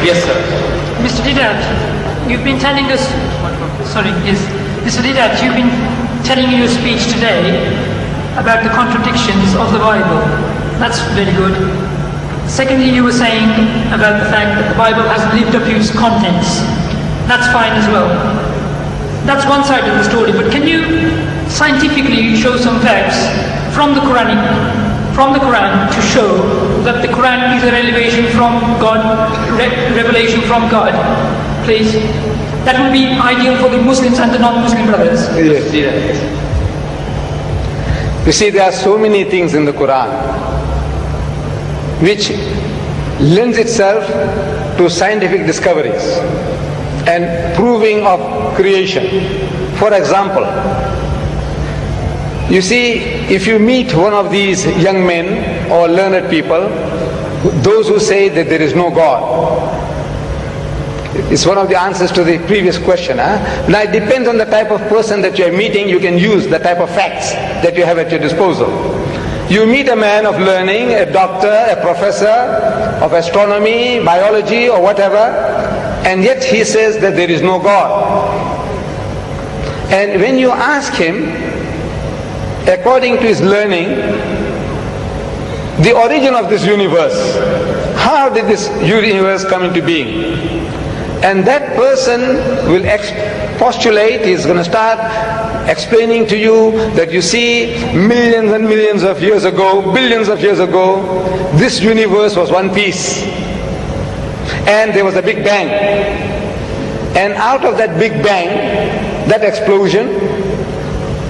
Yes, sir. Mr. Didat, you've been telling us, Mr. Didat, you've been telling your speech today about the contradictions of the Bible. That's very good. Secondly, you were saying about the fact that the Bible hasn't lived up to its contents. That's fine as well. That's one side of the story, but can you scientifically show some facts from the Quran to show that the Quran is a revelation from God, revelation from God, please? That would be ideal for the Muslims and the non-Muslim brothers. Yes. You see, there are so many things in the Quran which lends itself to scientific discoveries and proving of creation. For example, you see, if you meet one of these young men or learned people, those who say that there is no God, it's one of the answers to the previous question. Now it depends on the type of person that you are meeting. You can use the type of facts that you have at your disposal. You meet a man of learning, a doctor, a professor of astronomy, biology or whatever, and yet he says that there is no God. And when you ask him, according to his learning, the origin of this universe, how did this universe come into being? And that person will postulate, he's going to start explaining to you that you see, millions and millions of years ago, billions of years ago, this universe was one piece. And there was a Big Bang. And out of that Big Bang, that explosion,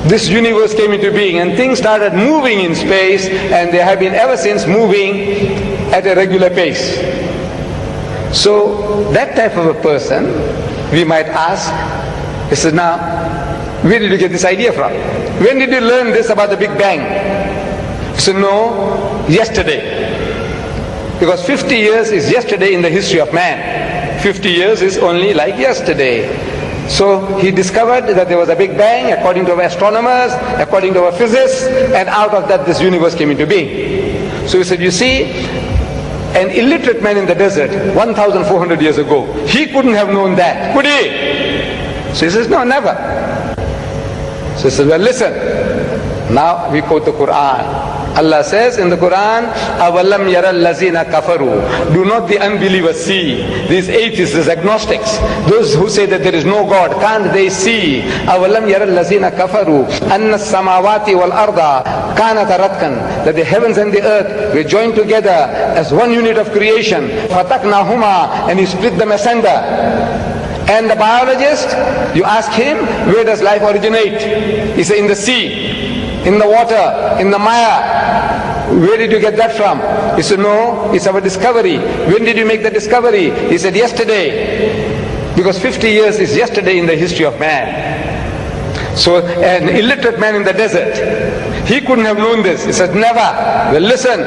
this universe came into being and things started moving in space, and they have been ever since moving at a regular pace. So that type of a person, we might ask, he says, now, where did you get this idea from? When did you learn this about the Big Bang? He said, no, yesterday. Because 50 years is yesterday in the history of man. 50 years is only like yesterday. So he discovered that there was a Big Bang according to our astronomers, according to our physicists, and out of that this universe came into being. So he said, you see, an illiterate man in the desert 1,400 years ago, he couldn't have known that, could he? So he says, no, never. So he says, well, listen, now we quote the Quran. Allah says in the Quran, أَوَلَمْ يَرَ الَّذِينَ كَفَرُوا. Do not the unbelievers see? These atheists, these agnostics, those who say that there is no God, can't they see? أَوَلَمْ يَرَ الَّذِينَ كَفَرُوا أَنَّ السَّمَاوَاتِ وَالْأَرْضَ كَانَتَ رَتْقًا. That the heavens and the earth were joined together as one unit of creation. فَتَقْنَاهُمَا. And he split them asunder. And the biologist, you ask him, where does life originate? He said, in the sea, in the water, in the mire. Where did you get that from? He said, no, it's our discovery. When did you make the discovery? He said, yesterday. Because 50 years is yesterday in the history of man. So an illiterate man in the desert, he couldn't have known this. He said, never. Well, listen.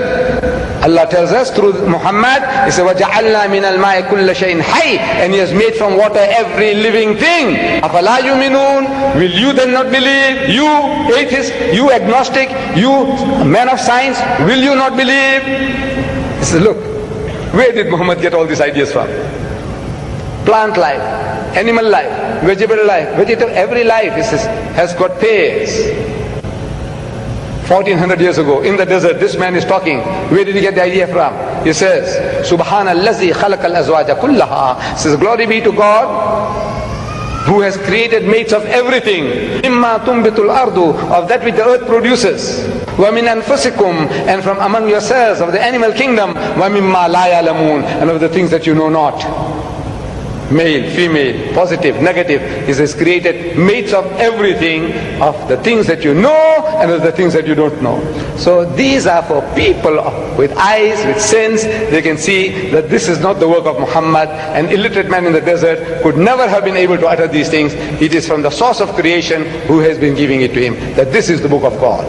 Allah tells us through Muhammad, he said, وَجَعَلْنَا مِنَ الْمَاءِ كُلَّ شَيْءٍ حَيٍّ. And he has made from water every living thing. أَفَلَا يُؤْمِنُونَ. Will you then not believe? You atheist, you agnostic, you man of science, will you not believe? He said, look, where did Muhammad get all these ideas from? Plant life, animal life, vegetable life, every life, he says, has got pairs. 1400 years ago, in the desert, this man is talking. Where did he get the idea from? He says, Subhanallazi khalaqal azwaja kullaha. Says, glory be to God, who has created mates of everything. Imma tumbitul ardu, of that which the earth produces. Wa min anfusikum, and from among yourselves, of the animal kingdom. Wa mimma la ya'lamun, and of the things that you know not. Male, female, positive, negative. He has created mates of everything, of the things that you know and of the things that you don't know. So these are for people with eyes, with sense. They can see that this is not the work of Muhammad. An illiterate man in the desert could never have been able to utter these things. It is from the source of creation who has been giving it to him, that this is the book of God.